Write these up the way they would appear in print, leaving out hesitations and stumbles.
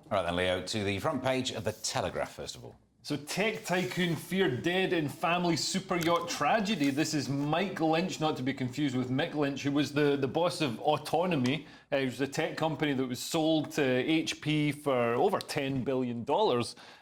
All right then, Leo, to the front page of the Telegraph, first of all. So tech tycoon feared dead in family super yacht tragedy. This is Mike Lynch, not to be confused with Mick Lynch, who was the boss of Autonomy. It was a tech company that was sold to HP for over $10 billion.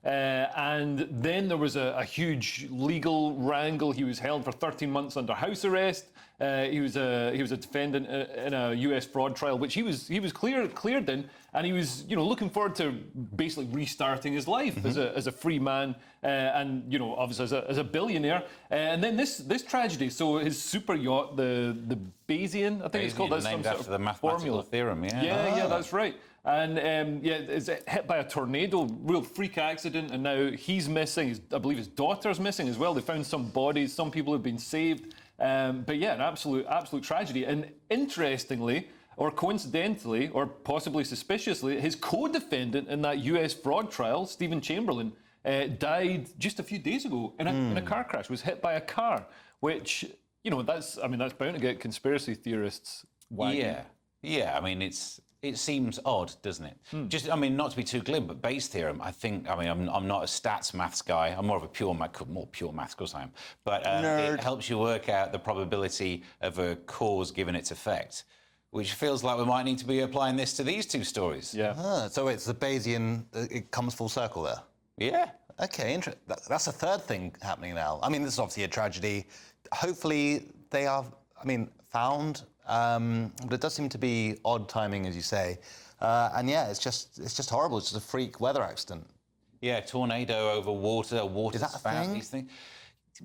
And then there was a huge legal wrangle. He was held for 13 months under house arrest. He was a defendant in a US fraud trial, which he was cleared in, and he was looking forward to basically restarting his life as a free man, and obviously as a billionaire. And then this tragedy. So his super yacht, the Bayesian, I think it's called. That's named some after sort of the mathematical formula. theorem. Yeah, that's right. And it's hit by a tornado, real freak accident, and now he's missing. I believe his daughter's missing as well. They found some bodies. Some people have been saved. But yeah, an absolute tragedy. And interestingly, or coincidentally, or possibly suspiciously, his co-defendant in that US fraud trial, Stephen Chamberlain, died just a few days ago in a car crash. Was hit by a car, which that's bound to get conspiracy theorists wagging. Yeah. I mean, it seems odd, doesn't it? Just, not to be too glib, but Bayes' theorem, I'm not a stats maths guy. I'm more of a more pure maths, of course I am. But it helps you work out the probability of a cause given its effect, which feels like we might need to be applying this to these two stories. Yeah. So it's the Bayesian, it comes full circle there? Yeah. Okay, that's a third thing happening now. I mean, this is obviously a tragedy. Hopefully they are, found. But it does seem to be odd timing, as you say. And yeah, it's just horrible. It's just a freak weather accident. Yeah, tornado over water Is that a spout, thing? these things.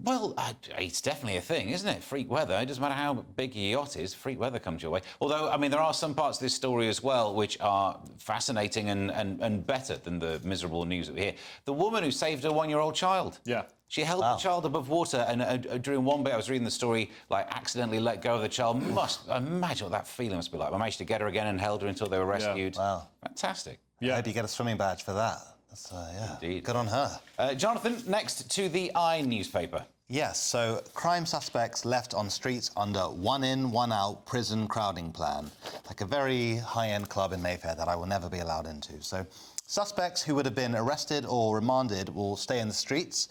Well, it's definitely a thing, isn't it? Freak weather. It doesn't matter how big your yacht is, freak weather comes your way. Although, there are some parts of this story as well which are fascinating and better than the miserable news that we hear. The woman who saved her one-year-old child. Yeah. She held the child above water, and during one bit I was reading the story, accidentally let go of the child. Must imagine what that feeling must be like. I managed to get her again and held her until they were rescued. Yeah. Wow. Fantastic. Yeah. I hope you get a swimming badge for that. That's, Indeed. Good on her. Jonathan, next to the I newspaper. Yes, so crime suspects left on streets under one in, one out prison crowding plan. Like a very high-end club in Mayfair that I will never be allowed into. So suspects who would have been arrested or remanded will stay in the streets.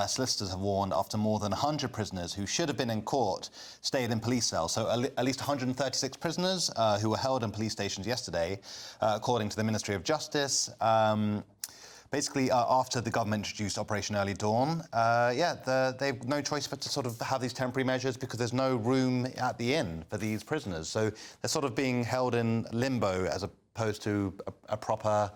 Solicitors have warned after more than 100 prisoners who should have been in court stayed in police cells. So at least 136 prisoners who were held in police stations yesterday, according to the Ministry of Justice. Basically, after the government introduced Operation Early Dawn, they've no choice but to sort of have these temporary measures because there's no room at the inn for these prisoners. So they're sort of being held in limbo as opposed to a proper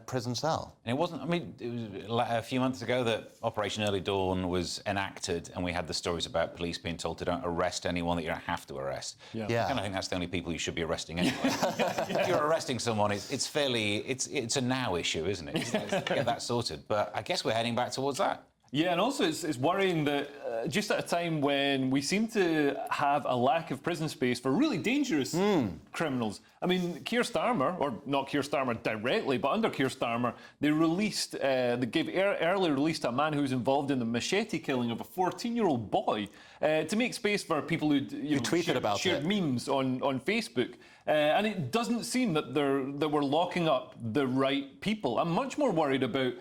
prison cell. And it wasn't, it was a few months ago that Operation Early Dawn was enacted and we had the stories about police being told to don't arrest anyone that you don't have to arrest. Yeah. I kind of think that's the only people you should be arresting anyway. If you're arresting someone, it's a now issue, isn't it? Let's get that sorted. But I guess we're heading back towards that. Yeah, and also it's worrying that just at a time when we seem to have a lack of prison space for really dangerous criminals. Keir Starmer, or not Keir Starmer directly, but under Keir Starmer, they early released a man who was involved in the machete killing of a 14-year-old boy to make space for people who shared memes on Facebook. And it doesn't seem that we're locking up the right people. I'm much more worried about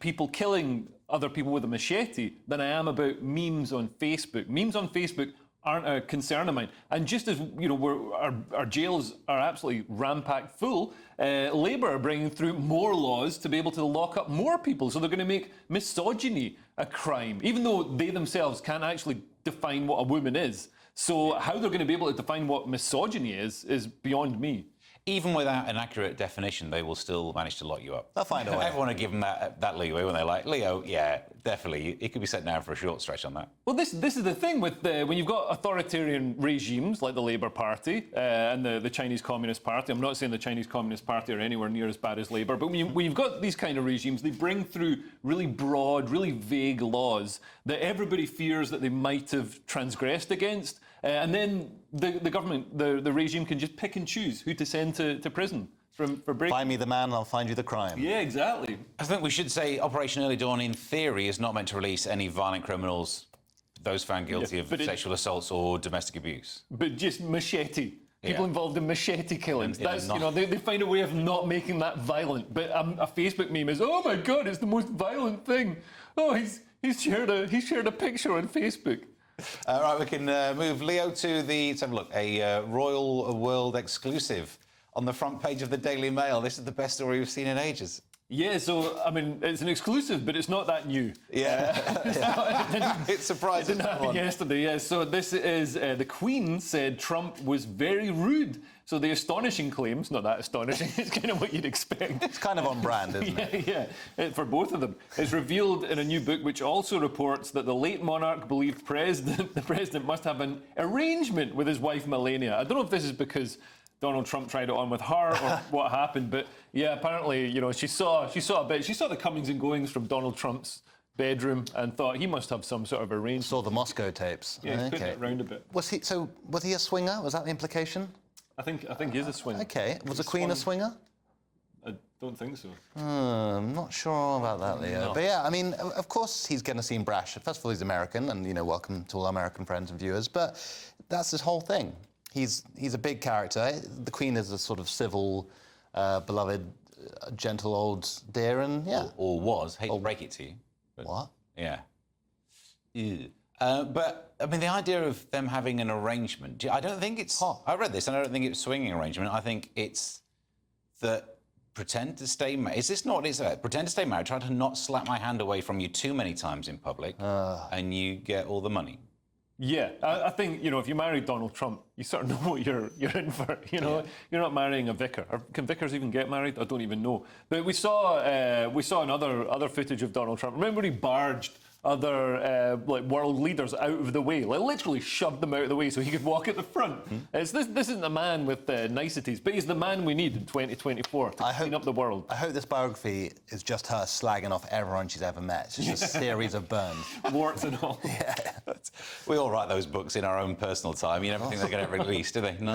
people killing other people with a machete than I am about memes on Facebook. Memes on Facebook aren't a concern of mine. And just as our jails are absolutely rampacked full, Labour are bringing through more laws to be able to lock up more people. So they're going to make misogyny a crime, even though they themselves can't actually define what a woman is. So how they're going to be able to define what misogyny is beyond me. Even without an accurate definition, they will still manage to lock you up. They'll find a way. Everyone will give them that leeway when they're like, Leo, yeah, definitely, it could be set down for a short stretch on that. Well, this is the thing with when you've got authoritarian regimes like the Labour Party and the Chinese Communist Party. I'm not saying the Chinese Communist Party are anywhere near as bad as Labour, but when you've got these kind of regimes, they bring through really broad, really vague laws that everybody fears that they might have transgressed against. And then the government, the regime can just pick and choose who to send to prison for breaking. Find me the man, I'll find you the crime. Yeah, exactly. I think we should say Operation Early Dawn, in theory, is not meant to release any violent criminals, those found guilty of sexual assaults or domestic abuse. But just machete. People involved in machete killings. Yeah, That's, not- they find a way of not making that violent. But a Facebook meme is, oh my God, it's the most violent thing. Oh, he's shared a picture on Facebook. Right, we can move Leo to let's have a look, a Royal World exclusive on the front page of the Daily Mail. This is the best story we've seen in ages. Yeah, so, I mean, it's an exclusive, but it's not that new. Yeah. It's surprising. It didn't happen yesterday, yeah. So this is, the Queen said Trump was very rude. So the astonishing claims, not that astonishing, it's kind of what you'd expect. It's kind of on brand, isn't it? Yeah, for both of them. It's revealed in a new book which also reports that the late monarch believed the president must have an arrangement with his wife Melania. I don't know if this is because Donald Trump tried it on with her or what happened, but yeah, apparently, she saw the comings and goings from Donald Trump's bedroom and thought he must have some sort of arrangement. Saw the Moscow tapes. Yeah, putting it round a bit. Was he a swinger? Was that the implication? I think he's a swinger. Okay. Was the Queen a swinger? I don't think so. I'm not sure about that, Leo. No. But yeah, I mean, of course he's going to seem brash. First of all, he's American, and welcome to all our American friends and viewers. But that's his whole thing. He's a big character. The Queen is a sort of civil, beloved, gentle old dear, and yeah. Or was. Hate to break it to you. But, What? Yeah. Ew. But, I mean, the idea of them having an arrangement, I don't think it's... I read this, and I don't think it's swinging arrangement. I think it's that pretend to stay married. Is this not what it is? Pretend to stay married, try to not slap my hand away from you too many times in public, and you get all the money. Yeah, I think, if you marry Donald Trump, you sort of know what you're in for, You're not marrying a vicar. Or can vicars even get married? I don't even know. But we saw other footage of Donald Trump. Remember he barged other world leaders out of the way, literally shoved them out of the way so he could walk at the front. This isn't a man with niceties, but he's the man we need in 2024 to clean up the world. I hope this biography is just her slagging off everyone she's ever met. It's just a series of burns. Warts and all. Yeah. We all write those books in our own personal time. You never think they get released, do they? No.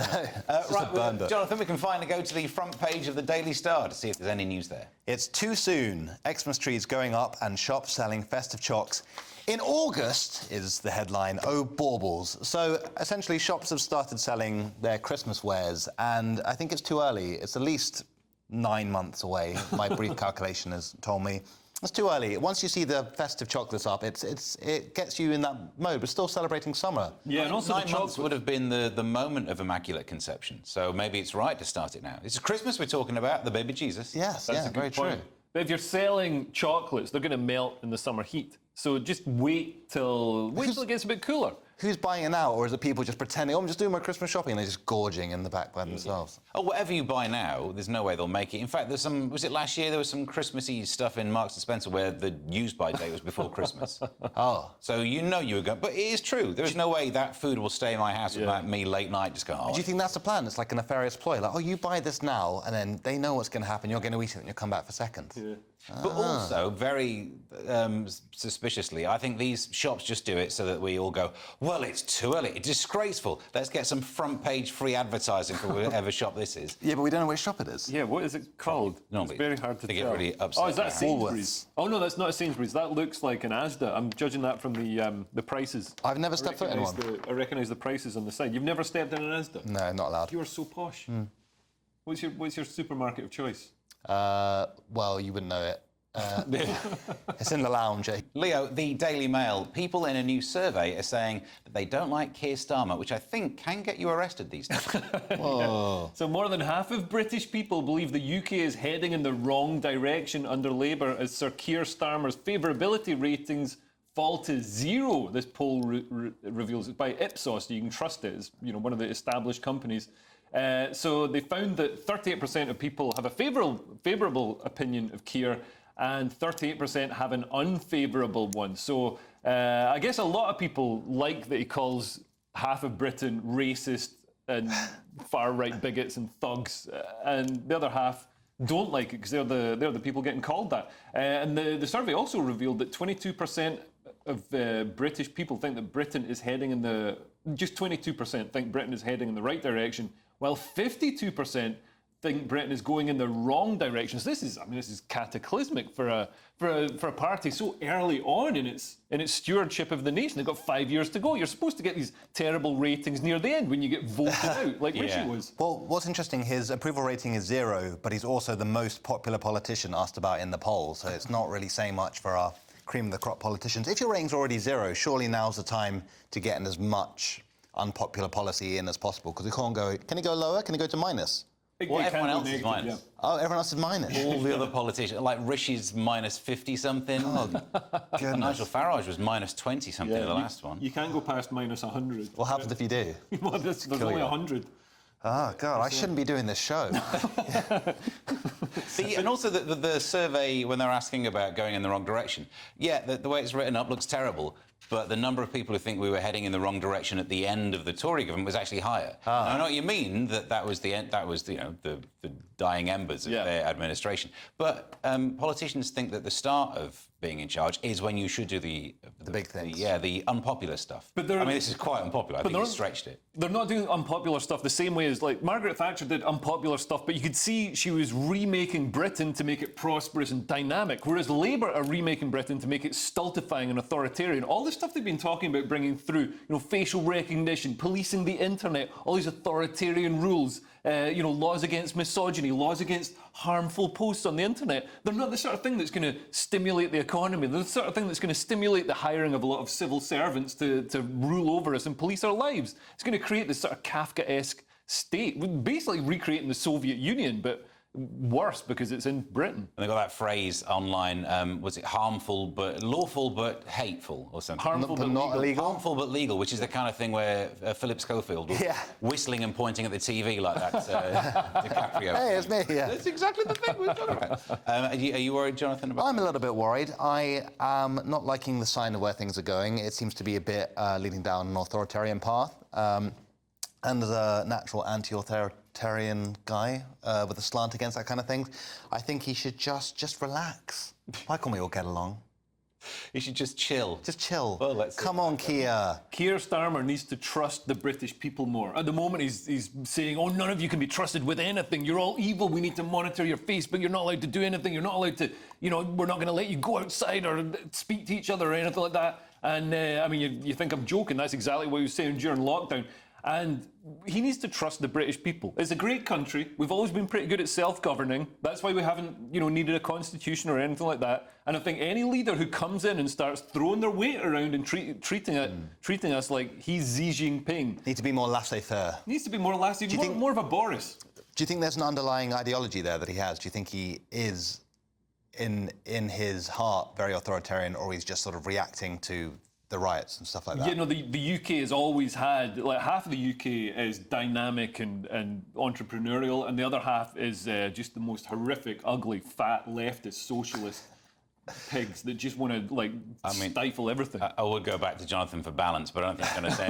Right, Jonathan, we can finally go to the front page of the Daily Star to see if there's any news there. It's too soon. Xmas trees going up and shops selling festive chocks. In August is the headline, oh baubles. So essentially shops have started selling their Christmas wares, and I think it's too early. It's at least 9 months away, my brief calculation has told me. It's too early. Once you see the festive chocolates up, it gets you in that mode. We're still celebrating summer. Yeah, and also 9 months would have been the moment of Immaculate Conception. So maybe it's right to start it now. It's Christmas we're talking about, the baby Jesus. Yes, That's yeah, a good very point. true. But if you're selling chocolates, they're going to melt in the summer heat. So just wait till it gets a bit cooler. Who's buying it now, or is it people just pretending, oh, I'm just doing my Christmas shopping, and they're just gorging in the back by themselves? Oh, whatever you buy now, there's no way they'll make it. In fact, was it last year there was some Christmassy stuff in Marks & Spencer where the use-by date was before Christmas. Oh. So you were going... But it is true. There is no way that food will stay in my house without me late night just going, oh... Do you think that's the plan? It's like a nefarious ploy, like, oh, you buy this now, and then they know what's going to happen, you're going to eat it, and you'll come back for seconds. Yeah. But also, very suspiciously, I think these shops just do it so that we all go, well, it's too early, it's disgraceful. Let's get some front-page free advertising for whatever shop this is. Yeah, but we don't know which shop it is. Yeah, what is it called? No, it's very hard to they tell. get really upset. Oh, is that now. Sainsbury's? Oh, no, that's not a Sainsbury's. That looks like an Asda. I'm judging that from the prices. I've never stepped foot in one. I recognise the prices on the side. You've never stepped in an Asda? No, not allowed. You are so posh. What's your supermarket of choice? Well, you wouldn't know it. It's in the lounge, eh? Leo, the Daily Mail, people in a new survey are saying that they don't like Keir Starmer, which I think can get you arrested these days. Whoa. So more than half of British people believe the UK is heading in the wrong direction under Labour as Sir Keir Starmer's favourability ratings fall to 0. This poll reveals it by Ipsos. You can trust it. It's one of the established companies. So they found that 38% of people have a favourable opinion of Keir, and 38% have an unfavourable one. So I guess a lot of people like that he calls half of Britain racist and far-right bigots and thugs, and the other half don't like it because they're the people getting called that. And the survey also revealed that 22% of British people think that Britain is heading in just 22% think Britain is heading in the right direction, while 52% think Britain is going in the wrong direction. So this is cataclysmic for a party so early on in its stewardship of the nation. They've got 5 years to go. You're supposed to get these terrible ratings near the end when you get voted out, like Rishi was. Well, what's interesting, his approval rating is 0, but he's also the most popular politician asked about in the polls, so it's not really saying much for our cream of the crop politicians. If your rating's already 0, surely now's the time to get in as much unpopular policy in as possible, because we can't go... Can it go lower? Can it go to minus? Well, everyone else is minus. Yeah. Oh, everyone else is minus. All the other politicians, like Rishi's minus 50-something. Oh, goodness. Nigel Farage was minus 20-something in the last one. You can't go past minus 100. What happens if you do? Well, there's only 100. Oh, God, I shouldn't be doing this show. And also the survey, when they're asking about going in the wrong direction, the way it's written up looks terrible, but the number of people who think we were heading in the wrong direction at the end of the Tory government was actually higher. Now, I know what you mean, that was the end, that was the dying embers of their administration. But politicians think that the start of being in charge is when you should do the big things. The unpopular stuff. But this is quite unpopular. I think you stretched it. They're not doing unpopular stuff the same way as, like, Margaret Thatcher did unpopular stuff, but you could see she was remaking Britain to make it prosperous and dynamic, whereas Labour are remaking Britain to make it stultifying and authoritarian. All the stuff they've been talking about bringing through, facial recognition, policing the internet, all these authoritarian rules, laws against misogyny, laws against harmful posts on the internet. They're not the sort of thing that's going to stimulate the economy. They're the sort of thing that's going to stimulate the hiring of a lot of civil servants to rule over us and police our lives. It's going to create this sort of Kafkaesque state, basically recreating the Soviet Union, but worse because it's in Britain. And they got that phrase online, was it lawful but hateful or something? Harmful but not legal. illegal? Harmful but legal, which is the kind of thing where Philip Schofield was whistling and pointing at the TV like that DiCaprio. Hey, it's me, yeah. That's exactly the thing we're talking about. Are you worried, Jonathan, about I'm a little bit worried. I am not liking the sign of where things are going. It seems to be a bit leading down an authoritarian path. And as a natural anti-authoritarian guy with a slant against that kind of thing, I think he should just relax. Why can't we all get along? He should just chill. Just chill. Well, Come on, Keir. Keir Starmer needs to trust the British people more. At the moment, he's saying, oh, none of you can be trusted with anything. You're all evil. We need to monitor your Facebook. You're not allowed to do anything. You're not allowed to, we're not going to let you go outside or speak to each other or anything like that. And, you think I'm joking. That's exactly what he was saying during lockdown. And he needs to trust the British people. It's a great country. We've always been pretty good at self-governing. That's why we haven't, needed a constitution or anything like that. And I think any leader who comes in and starts throwing their weight around and treating us like he's Xi Jinping... Need to be more laissez-faire. Needs to be more laissez-faire, more of a Boris. Do you think there's an underlying ideology there that he has? Do you think he is, in his heart, very authoritarian, or he's just sort of reacting to the riots and stuff like that? The UK has always had, like, half of the UK is dynamic and entrepreneurial, and the other half is just the most horrific, ugly, fat, leftist, socialist pigs that just want to, stifle everything. I would go back to Jonathan for balance, but I don't think I'm going to say